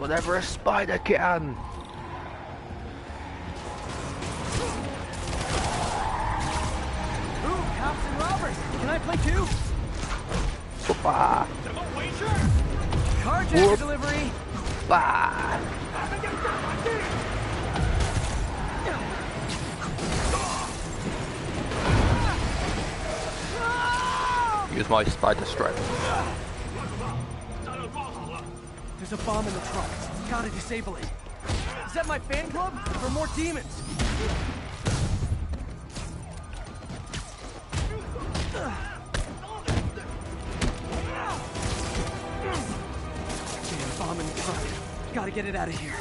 whatever a spider can. Ooh, cops and robbers. Can I play too? Bah. Carjacker delivery. Bah. Use my spider strike. There's a bomb in the truck. Gotta disable it. Is that my fan club? Or more demons? Damn bomb in the truck. Gotta get it out of here.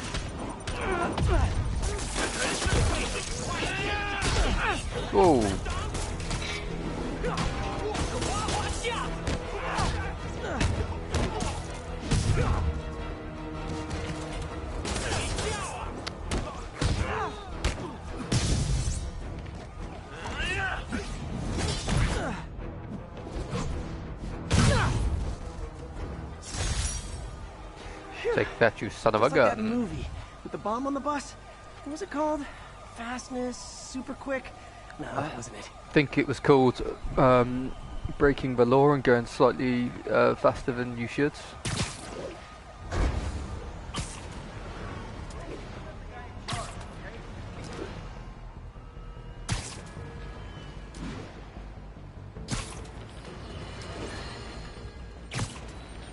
Whoa. Take that, you son of a gun. Like that movie with the bomb on the bus. What was it called? Fastness, super quick. No, that wasn't it. I think it was called Breaking the Law and Going Slightly Faster Than You Should.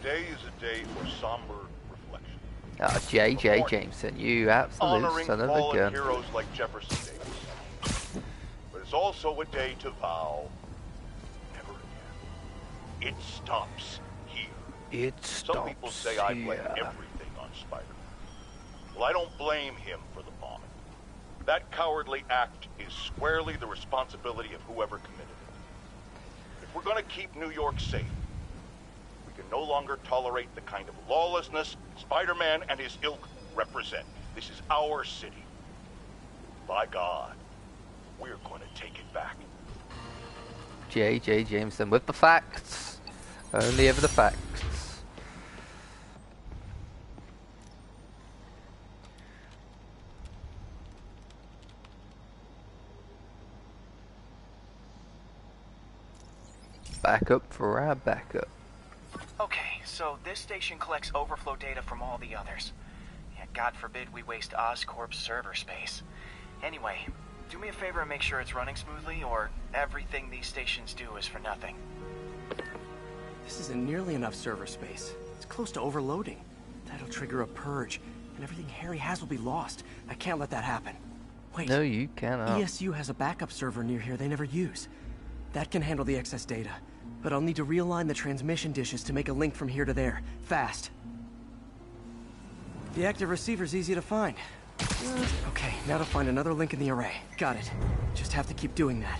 Today is a day for somber reflection. Ah, J.J. Jameson, you absolute Honoring son of a fallen gun. heroes like Jefferson Davis. But it's also a day to vow never again. It stops here. It stops Some people say I blame here. everything on Spider-Man. Well, I don't blame him for the bombing. That cowardly act is squarely the responsibility of whoever committed it. If we're going to keep New York safe, we can no longer tolerate the kind of lawlessness Spider-Man and his ilk represent. This is our city. By God, we're going to take it back. J.J. Jameson with the facts. Only ever the facts. Backup for our backup. Okay, so this station collects overflow data from all the others. Yeah, God forbid we waste Oscorp's server space. Anyway, do me a favor and make sure it's running smoothly, or everything these stations do is for nothing. This isn't nearly enough server space. It's close to overloading. That'll trigger a purge, and everything Harry has will be lost. I can't let that happen. Wait. No, you cannot. ESU has a backup server near here they never use. That can handle the excess data. But I'll need to realign the transmission dishes to make a link from here to there. Fast. The active receiver's easy to find. Okay, now to find another link in the array. Got it. Just have to keep doing that.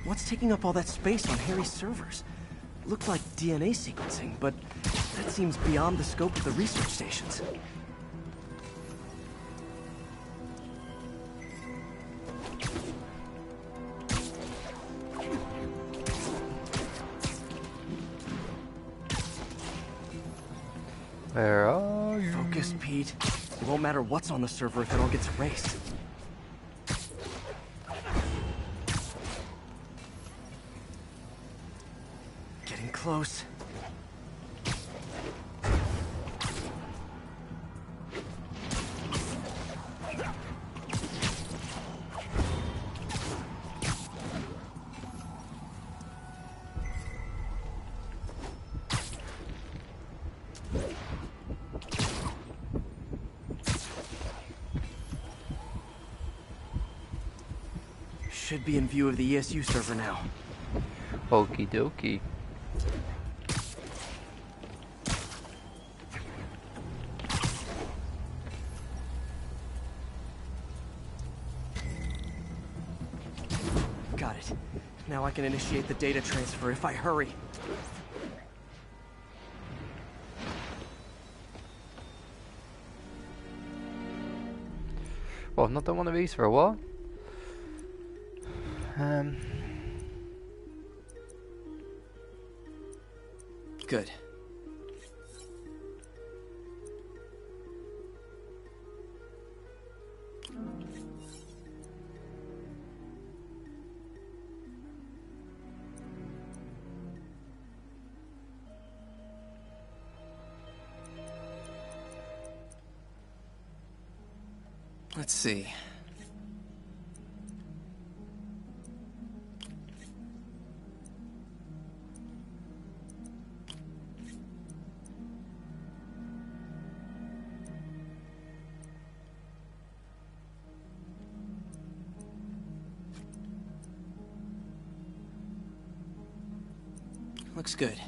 What's taking up all that space on Harry's servers? Looked like DNA sequencing, but that seems beyond the scope of the research stations. Where are you? Focus, Pete. It won't matter what's on the server if it all gets erased. Getting close. Should be in view of the ESU server now. Okie dokie. Got it. Now I can initiate the data transfer if I hurry. Well, I've not done one of these for a while. good. Let's see. Looks good.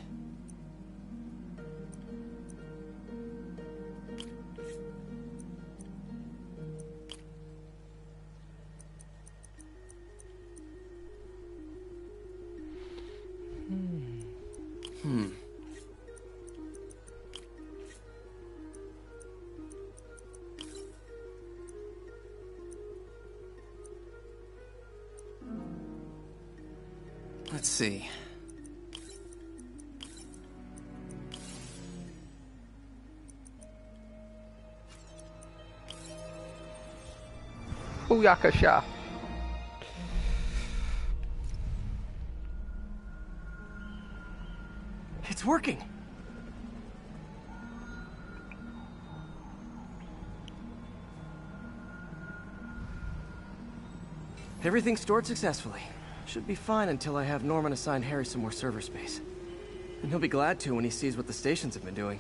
Let's see. Booyakasha. It's working. Everything's stored successfully. Should be fine until I have Norman assign Harry some more server space. And he'll be glad to when he sees what the stations have been doing.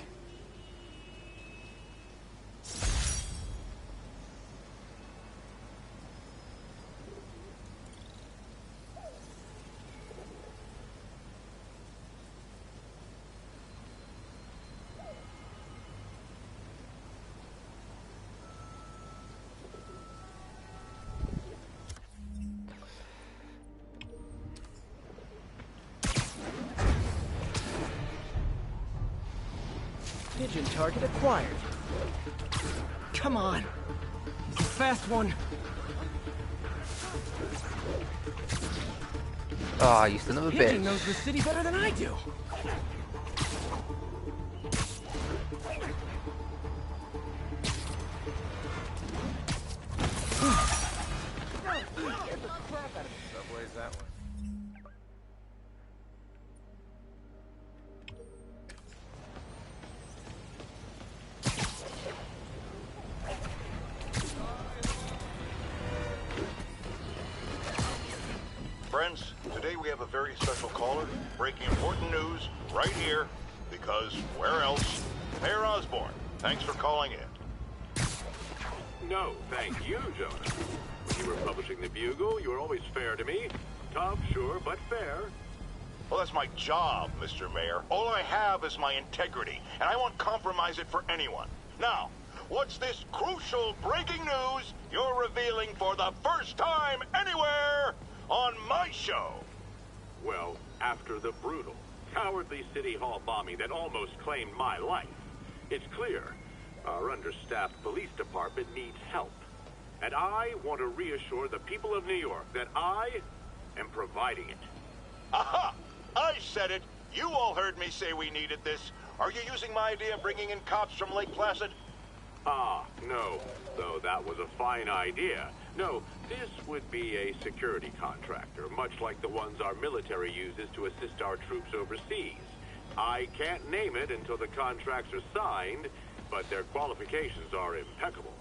Pigeon target acquired. Come on. You fast one. Ah, you son of a Pigeon bitch. knows the city better than I do. Subway's that way. Friends, today we have a very special caller, breaking important news right here, because where else? Mayor Osborn, thanks for calling in. No, thank you, Jonah. When you were publishing the Bugle, you were always fair to me. Tough, sure, but fair. Well, that's my job, Mr. Mayor. All I have is my integrity, and I won't compromise it for anyone. Now, what's this crucial breaking news you're revealing for the first time anywhere on my show? Well, after the brutal, cowardly City Hall bombing that almost claimed my life, it's clear our understaffed police department needs help. And I want to reassure the people of New York that I am providing it. Aha! I said it! You all heard me say we needed this. Are you using my idea of bringing in cops from Lake Placid? Ah, no, though that was a fine idea. No, this would be a security contractor, much like the ones our military uses to assist our troops overseas. I can't name it until the contracts are signed, but their qualifications are impeccable.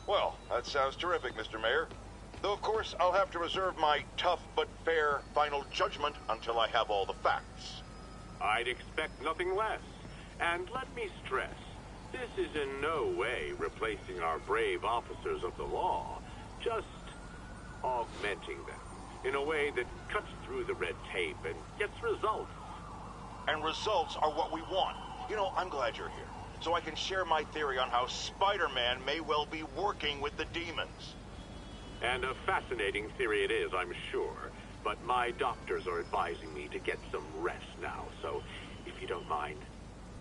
Well, that sounds terrific, Mr. Mayor. Though, of course, I'll have to reserve my tough but fair final judgment until I have all the facts. I'd expect nothing less. And let me stress, this is in no way replacing our brave officers of the law, just augmenting them in a way that cuts through the red tape and gets results. And results are what we want. You know, I'm glad you're here, so I can share my theory on how Spider-Man may well be working with the demons. And a fascinating theory it is, I'm sure. But my doctors are advising me to get some rest now, so if you don't mind.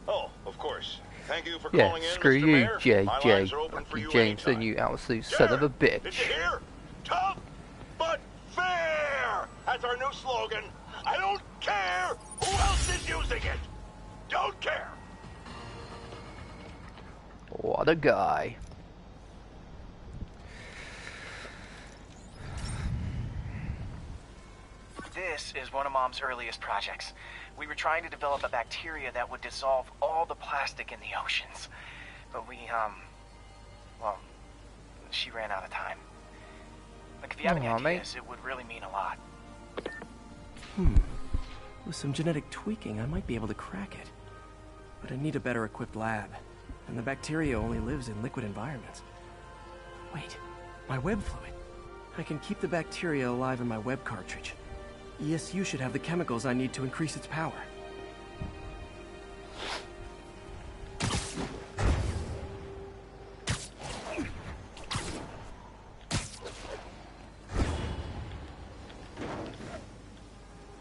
Oh, of course. Thank you for Yeah, calling in, screw Mr. you, Mayor. My lines are open for Fucking you Jameson, anytime. you absolute son of a Did bitch. you hear? Tough but fair! That's our new slogan. I don't care who else is using it! Don't care. What a guy. This is one of Mom's earliest projects. We were trying to develop a bacteria that would dissolve all the plastic in the oceans. But well, she ran out of time. Like, if you have any ideas, it would really mean a lot. With some genetic tweaking, I might be able to crack it. But I need a better equipped lab. And the bacteria only lives in liquid environments. Wait, my web fluid. I can keep the bacteria alive in my web cartridge. ESU should have the chemicals I need to increase its power.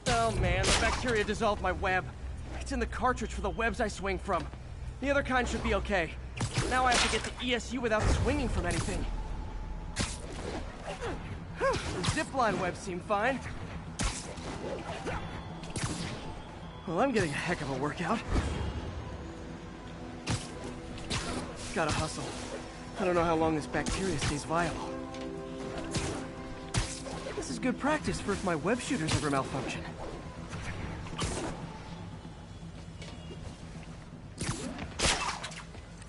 Oh man, the bacteria dissolved my web. It's in the cartridge for the webs I swing from. The other kind should be okay. Now I have to get to ESU without swinging from anything. The zipline webs seem fine. Well, I'm getting a heck of a workout. Gotta hustle. I don't know how long this bacteria stays viable. This is good practice for if my web shooters ever malfunction.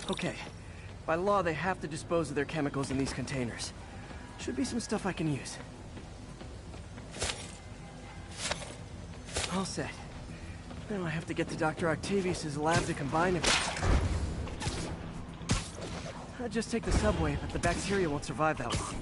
Okay. By law, they have to dispose of their chemicals in these containers. Should be some stuff I can use. All set. Now I have to get to Dr. Octavius' lab to combine everything. I'd just take the subway, but the bacteria won't survive that long.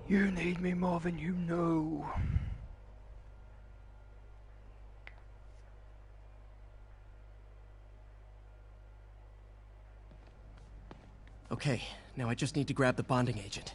You need me more than you know. Okay, now I just need to grab the bonding agent.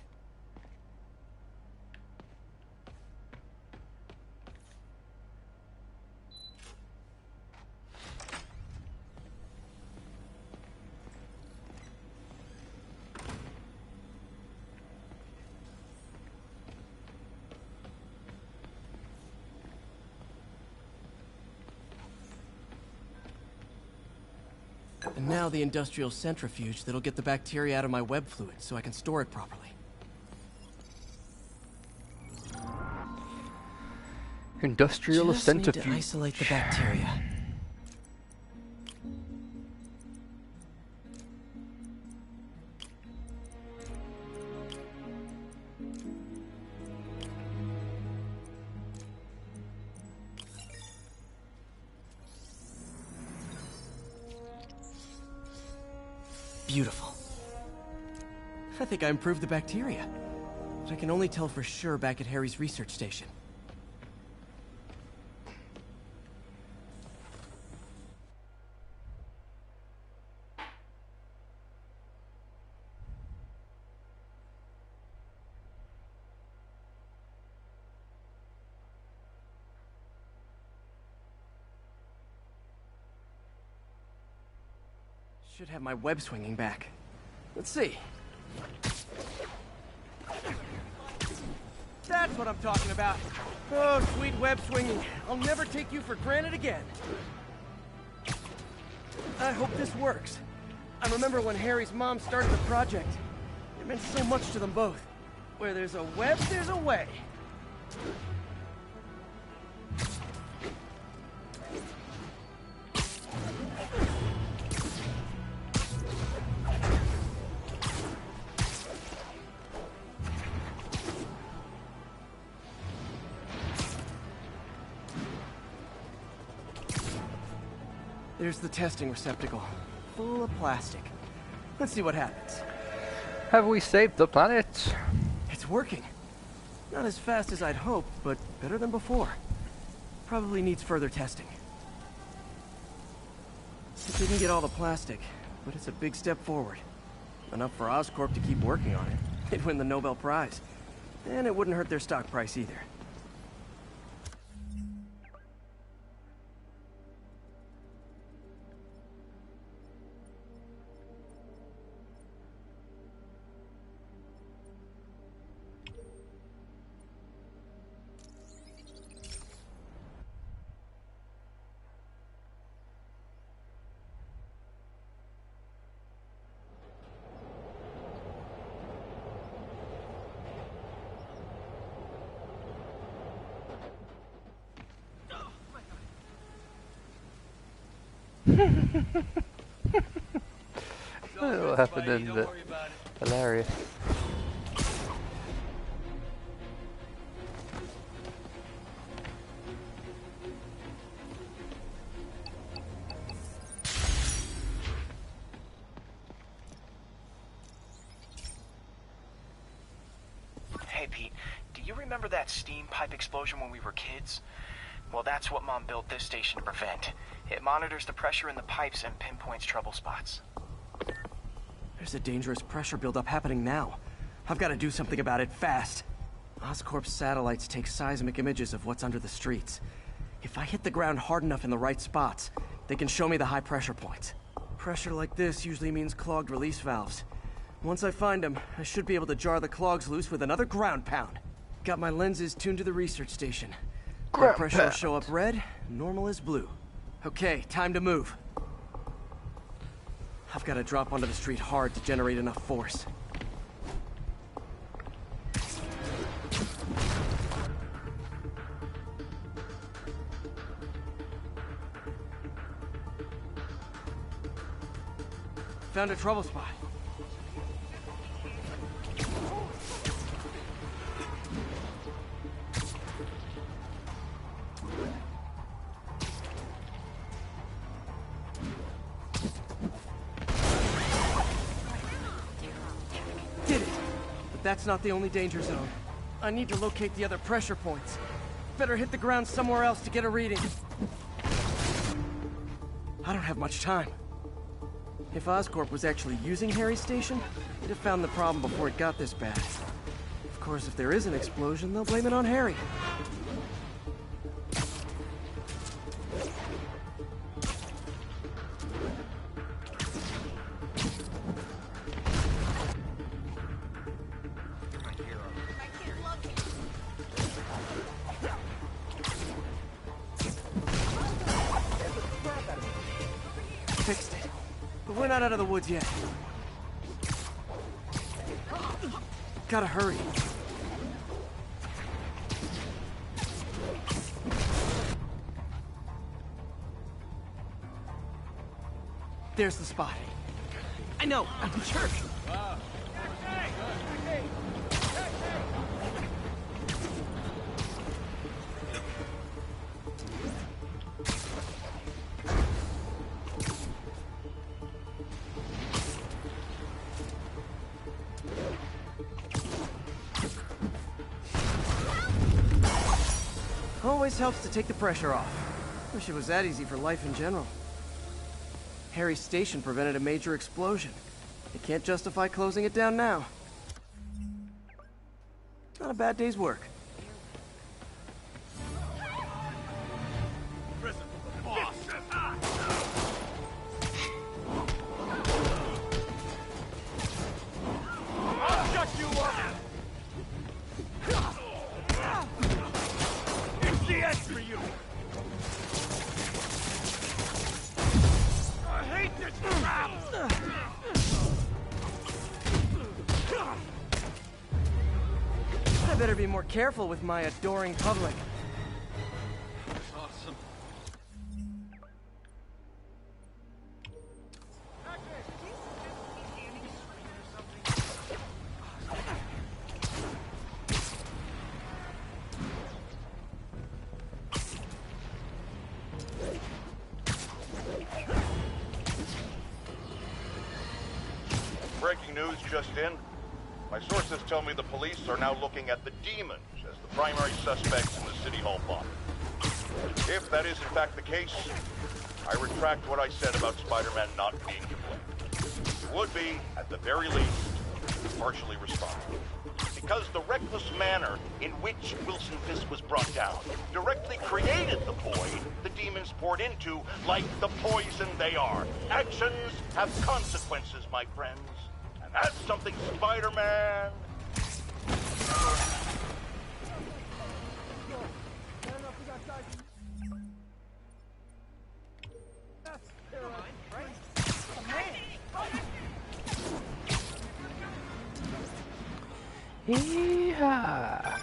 And now the industrial centrifuge that'll get the bacteria out of my web fluid so I can store it properly. Industrial Just need centrifuge. to isolate the bacteria. Beautiful. I think I improved the bacteria. But I can only tell for sure back at Harry's research station. Should have my web swinging back. Let's see. That's what I'm talking about. Oh, sweet web swinging. I'll never take you for granted again. I hope this works. I remember when Harry's mom started the project. It meant so much to them both. Where there's a web, there's a way. There's the testing receptacle, full of plastic. Let's see what happens. Have we saved the planet? It's working. Not as fast as I'd hoped, but better than before. Probably needs further testing. It didn't get all the plastic, but it's a big step forward. Enough for Oscorp to keep working on it. They'd win the Nobel Prize. And it wouldn't hurt their stock price either. What happened in the hilarious. Hey Pete, do you remember that steam pipe explosion when we were kids? Well, that's what Mom built this station to prevent. It monitors the pressure in the pipes and pinpoints trouble spots. There's a dangerous pressure buildup happening now. I've got to do something about it fast. Oscorp's satellites take seismic images of what's under the streets. If I hit the ground hard enough in the right spots, they can show me the high pressure points. Pressure like this usually means clogged release valves. Once I find them, I should be able to jar the clogs loose with another ground pound. Got my lenses tuned to the research station. Blood pressure will show up red, normal is blue. Okay, time to move. I've got to drop onto the street hard to generate enough force. Found a trouble spot. Did it! But that's not the only danger zone. I need to locate the other pressure points. Better hit the ground somewhere else to get a reading. I don't have much time. If Oscorp was actually using Harry's station, they'd have found the problem before it got this bad. Of course, if there is an explosion, they'll blame it on Harry. Fixed it. But we're not out of the woods yet. Gotta hurry. There's the spot. I know, I'm a jerk. Always helps to take the pressure off. Wish it was that easy for life in general. Harry's station prevented a major explosion. They can't justify closing it down now. Not a bad day's work. I'll shut you up! It's the end for you! I hate this crap! I better be more careful with my adoring public. Awesome. Breaking news just in. My sources tell me the police are now looking at the demons as the primary suspects in the City Hall bombing. If that is in fact the case, I retract what I said about Spider-Man not being to blame. He would be, at the very least, partially responsible. Because the reckless manner in which Wilson Fisk was brought down directly created the void the demons poured into, like the poison they are. Actions have consequences, my friends. And that's something Spider-Man... Yeah.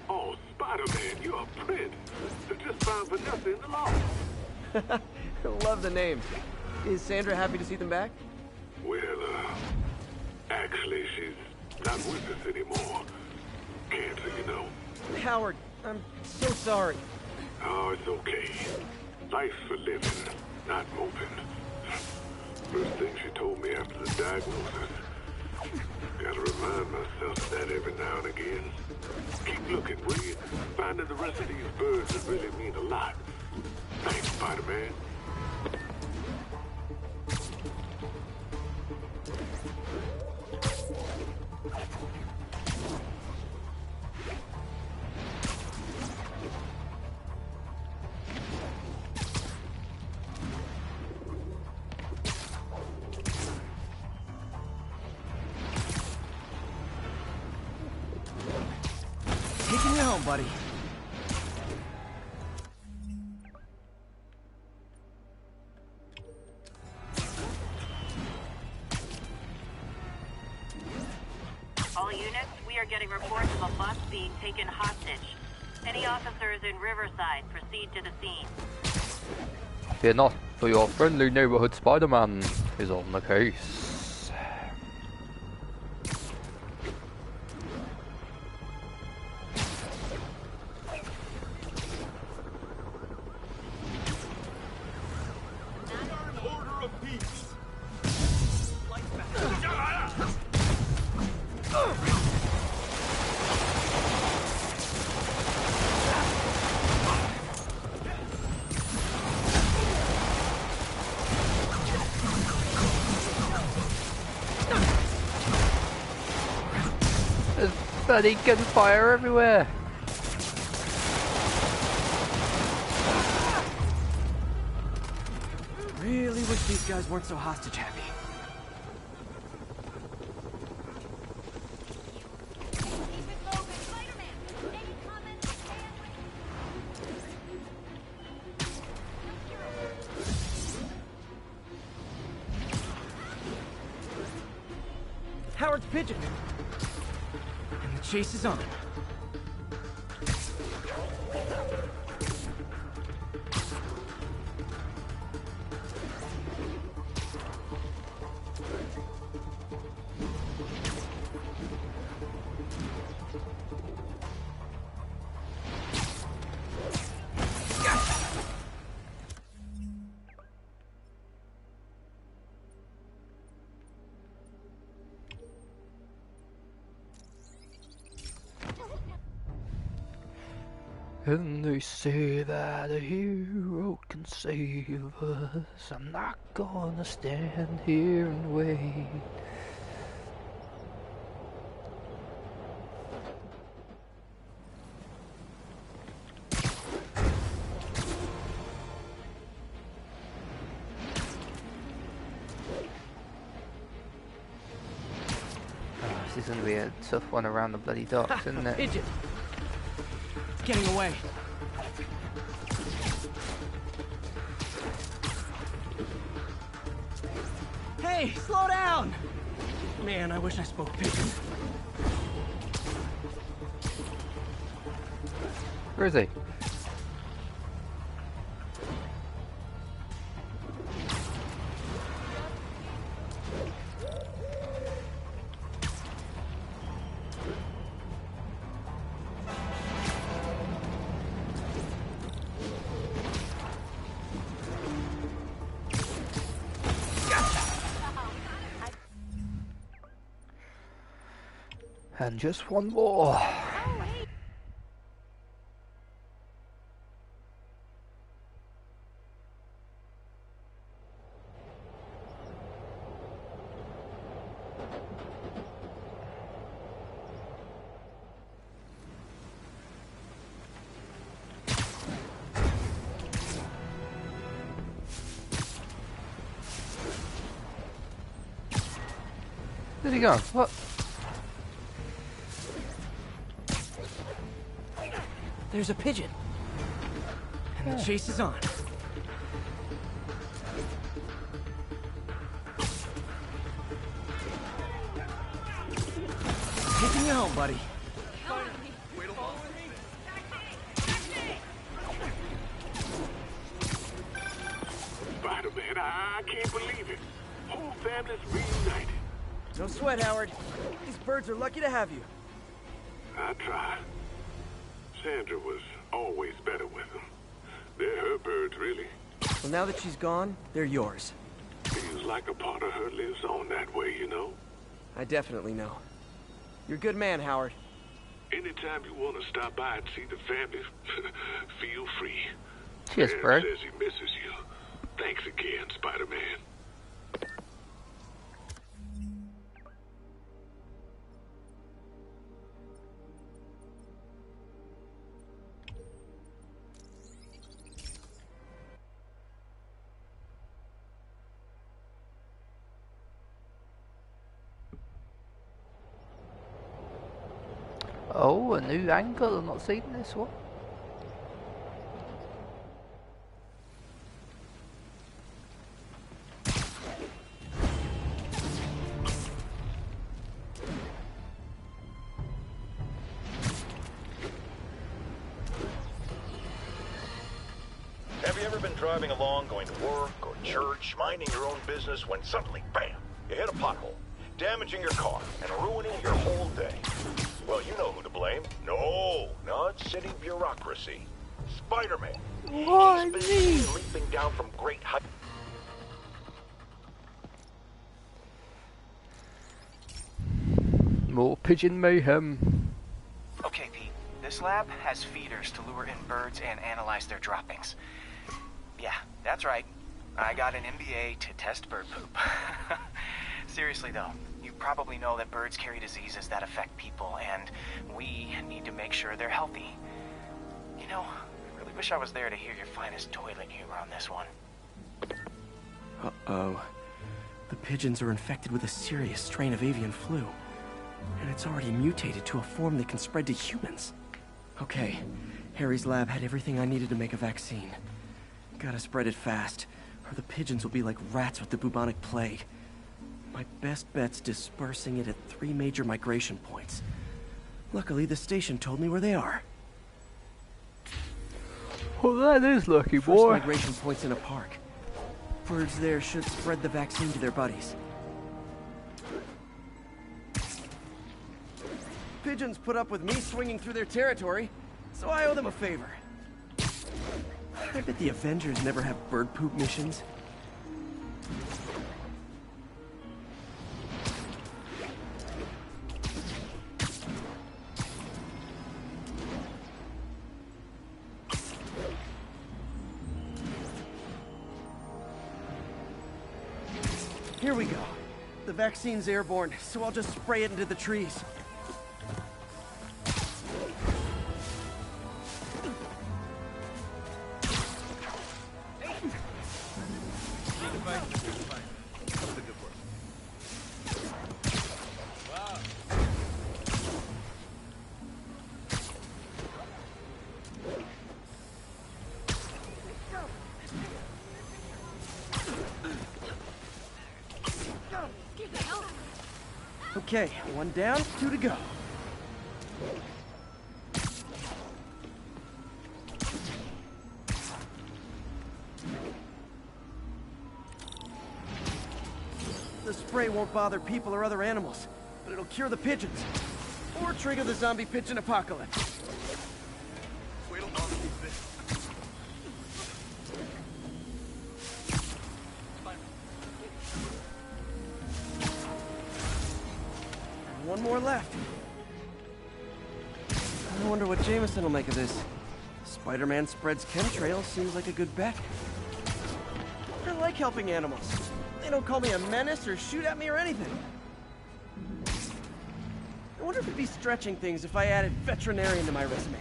Oh, Spider-Man, you're a prince. I just found Vanessa in the loft. Love the name. Is Sandra happy to see them back? Well, actually, she's not with us anymore. Cancer, you know. Howard, I'm so sorry. Oh, it's okay. Life's for living, not moping. First thing she told me after the diagnosis. Gotta remind myself of that every now and again. Keep looking, will you? Finding the rest of these birds that really mean a lot. Thanks, Spider-Man. Taking you home, buddy. All units, we are getting reports of a bus being taken hostage. Any officers in Riverside, proceed to the scene. Fear not, for your friendly neighborhood Spider-Man is on the case. There's bloody gunfire everywhere. Really wish these guys weren't so hostage happy. Howard's pigeon. And the chase is on. And they say that a hero can save us. I'm not gonna stand here and wait. Oh, this is gonna be a tough one around the bloody docks, isn't it? Pigeon! Getting away. Hey, slow down! Man, I wish I spoke pigeon. Where is he? And just one more. Where'd he go? What? There's a pigeon. And the chase is on. Taking you home, buddy. Spider-Man, I can't believe it. Whole family's reunited. No sweat, Howard. These birds are lucky to have you. I try. Sandra was always better with them. They're her birds, really. Well, now that she's gone, they're yours. Feels like a part of her lives on that way, you know? I definitely know. You're a good man, Howard. Anytime you want to stop by and see the family, feel free. Cheers, Sam bro. says he misses you. Thanks again, Spider-Man. Oh, a new angle. I've not seen this one. Have you ever been driving along, going to work or church, minding your own business, when suddenly, bam, you hit a pothole, damaging your car and ruining your whole day? Well, you know who to blame. No, not city bureaucracy. Spider-Man. What? He's been seen leaping down from great height. More pigeon mayhem. Okay, Pete. This lab has feeders to lure in birds and analyze their droppings. Yeah, that's right. I got an MBA to test bird poop. Seriously, though, you probably know that birds carry diseases that affect people, and we need to make sure they're healthy. You know, I really wish I was there to hear your finest toilet humor on this one. Uh-oh. The pigeons are infected with a serious strain of avian flu. And it's already mutated to a form that can spread to humans. Okay, Harry's lab had everything I needed to make a vaccine. Gotta spread it fast, or the pigeons will be like rats with the bubonic plague. My best bet's dispersing it at 3 major migration points. Luckily, the station told me where they are. Well, that is lucky, First boy. migration point's in a park. Birds there should spread the vaccine to their buddies. Pigeons put up with me swinging through their territory, so I owe them a favor. I bet the Avengers never have bird poop missions. Here we go. The vaccine's airborne, so I'll just spray it into the trees. Okay, 1 down, 2 to go. The spray won't bother people or other animals, but it'll cure the pigeons. Or trigger the zombie pigeon apocalypse. One more left. I wonder what Jameson will make of this. Spider-Man spreads chemtrails seems like a good bet. I like helping animals. They don't call me a menace or shoot at me or anything. I wonder if it'd be stretching things if I added veterinarian to my resume.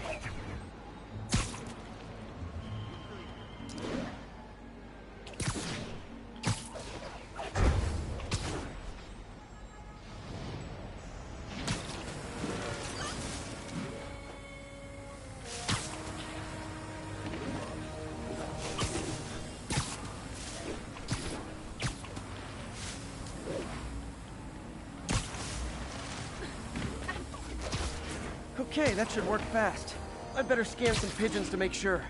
Okay, that should work fast. I'd better scan some pigeons to make sure.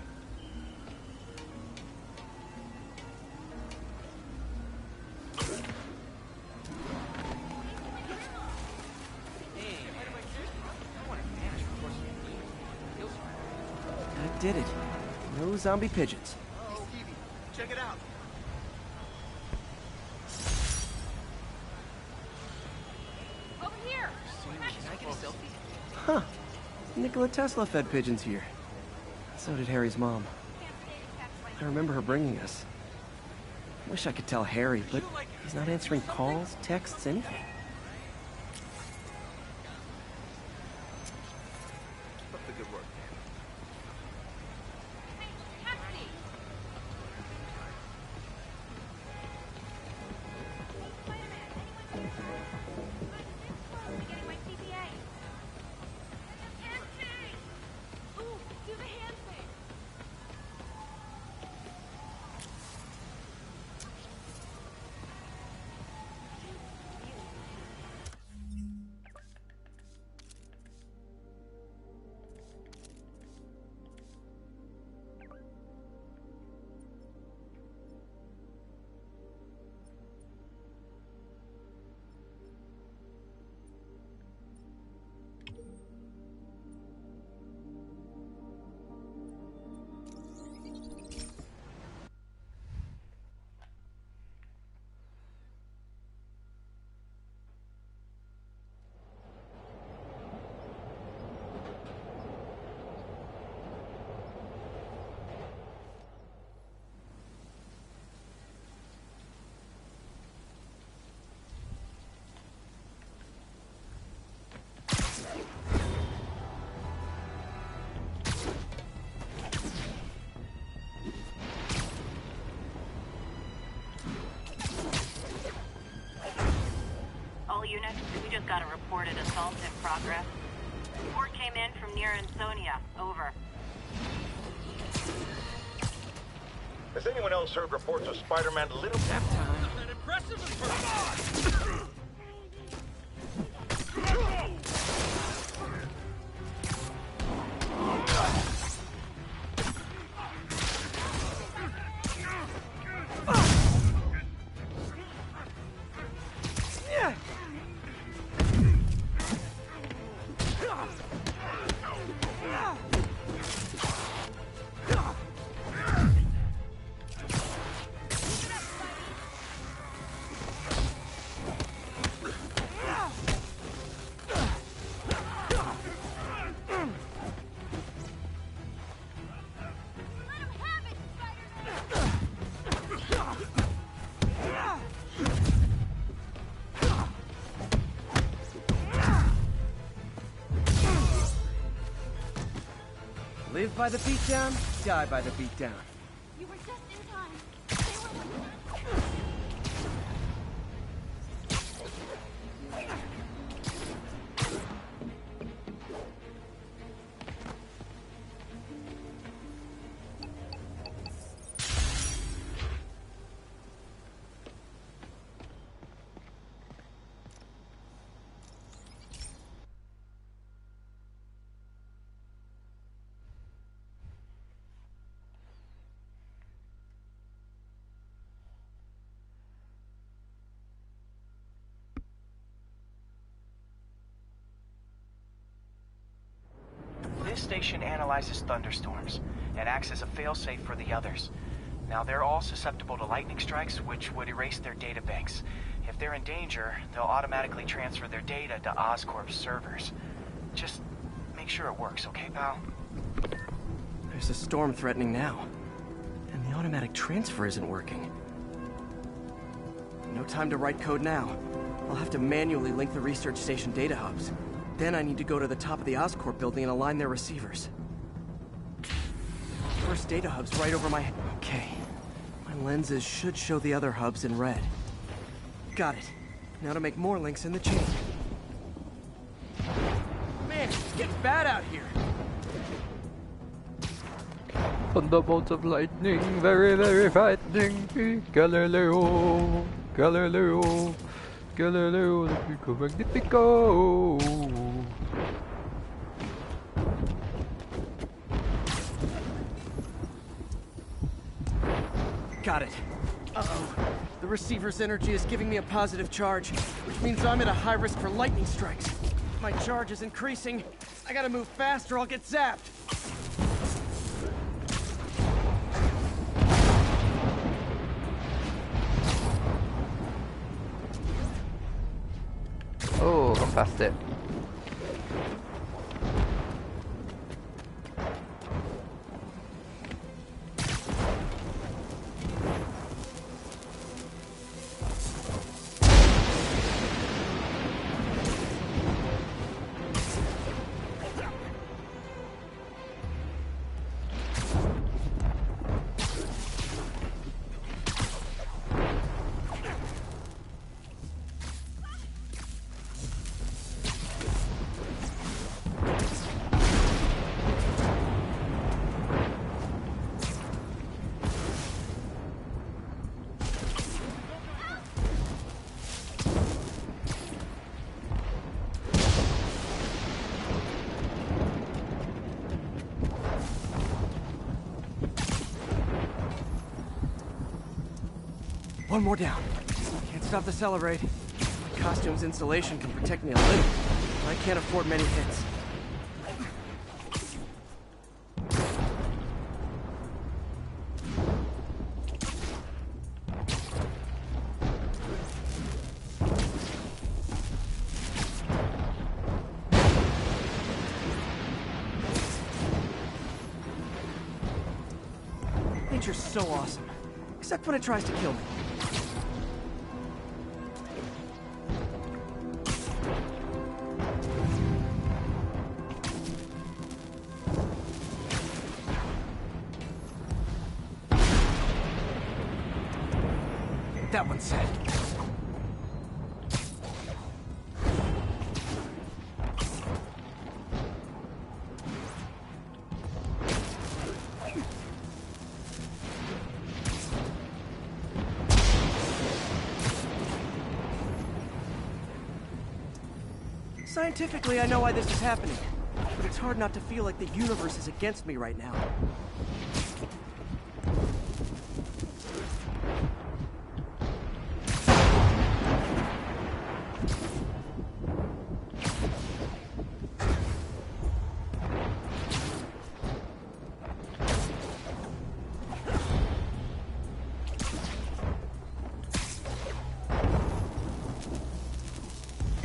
I did it. No zombie pigeons. Oh, Evie, check it out. Over here! Can I get a selfie? Huh. Nikola Tesla fed pigeons here. So did Harry's mom. I remember her bringing us. Wish I could tell Harry, but he's not answering calls, texts, anything. Keep up the good work, man. Cassidy! Getting my CPA. Ooh, do the handshake. All units, we just got a reported assault in progress. Report came in from near Ansonia. Over. Has anyone else heard reports of Spider-Man Little Nap Time? That impressive and Live by the beatdown, die by the beatdown. You were just in time. They were... This station analyzes thunderstorms and acts as a failsafe for the others. Now, they're all susceptible to lightning strikes, which would erase their databanks. If they're in danger, they'll automatically transfer their data to Oscorp's servers. Just make make sure it works, okay, pal? There's a storm threatening now. And the automatic transfer isn't working. No time to write code now. I'll have to manually link the research station data hubs. Then I need to go to the top of the Oscorp building and align their receivers. First data hub's right over my head. Okay. My lenses should show the other hubs in red. Got it. Now to make more links in the chain. Man, it's getting bad out here. Thunderbolts of lightning, very, very frightening. Galileo, Galileo, Galileo, the Pico Magnifico. Got it. Uh-oh. The receiver's energy is giving me a positive charge, which means I'm at a high risk for lightning strikes. My charge is increasing. I gotta move fast or I'll get zapped. Oh, got past it. One more down. Can't stop the celebrate. My costume's insulation can protect me a little. I can't afford many hits. Nature's so awesome. Except when it tries to kill me. That one's set. Scientifically, I know why this is happening, but it's hard not to feel like the universe is against me right now.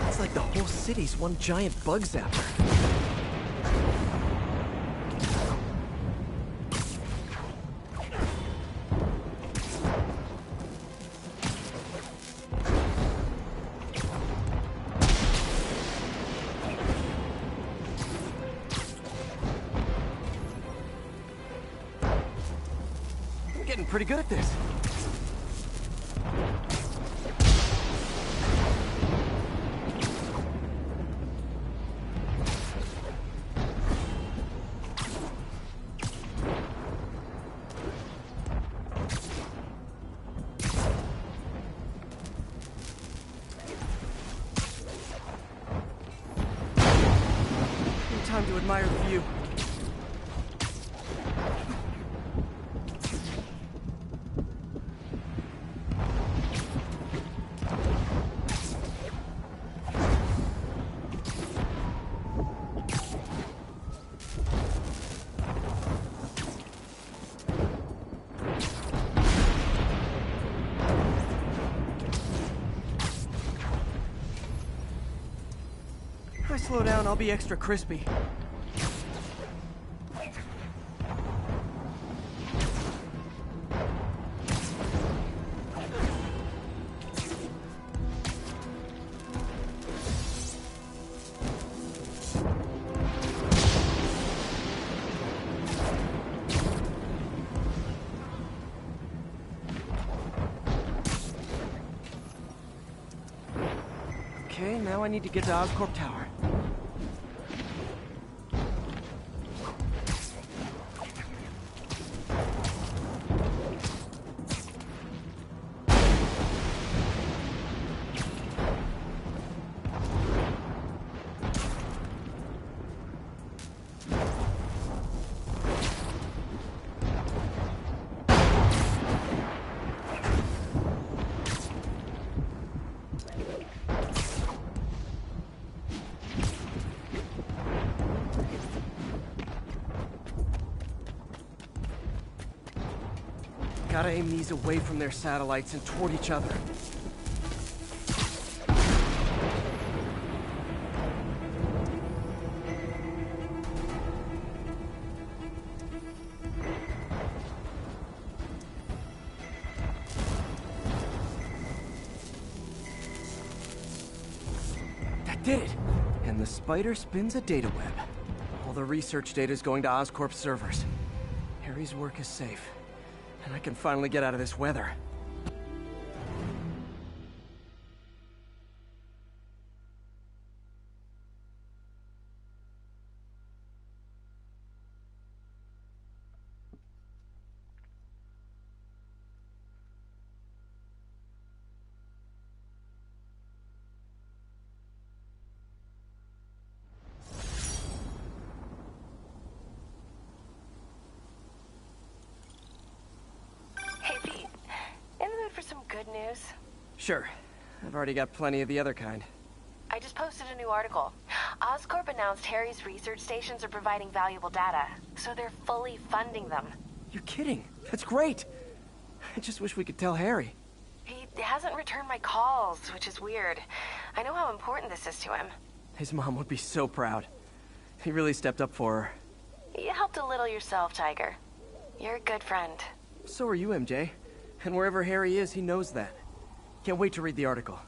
It's like the whole city's one giant bug zapper. I'm getting pretty good at this. Time to admire the view. If I slow down, I'll be extra crispy. Okay, now I need to get to Oscorp Tower. Gotta aim these away from their satellites and toward each other. That did it! And the spider spins a data web. All the research data is going to Oscorp servers. Harry's work is safe. And I can finally get out of this weather. Hey, Pete. In the mood for some good news? Sure. I've already got plenty of the other kind. I just posted a new article. Oscorp announced Harry's research stations are providing valuable data, so they're fully funding them. You're kidding. That's great. I just wish we could tell Harry. He hasn't returned my calls, which is weird. I know how important this is to him. His mom would be so proud. He really stepped up for her. You helped a little yourself, Tiger. You're a good friend. So are you, MJ. And wherever Harry is, he knows that. Can't wait to read the article.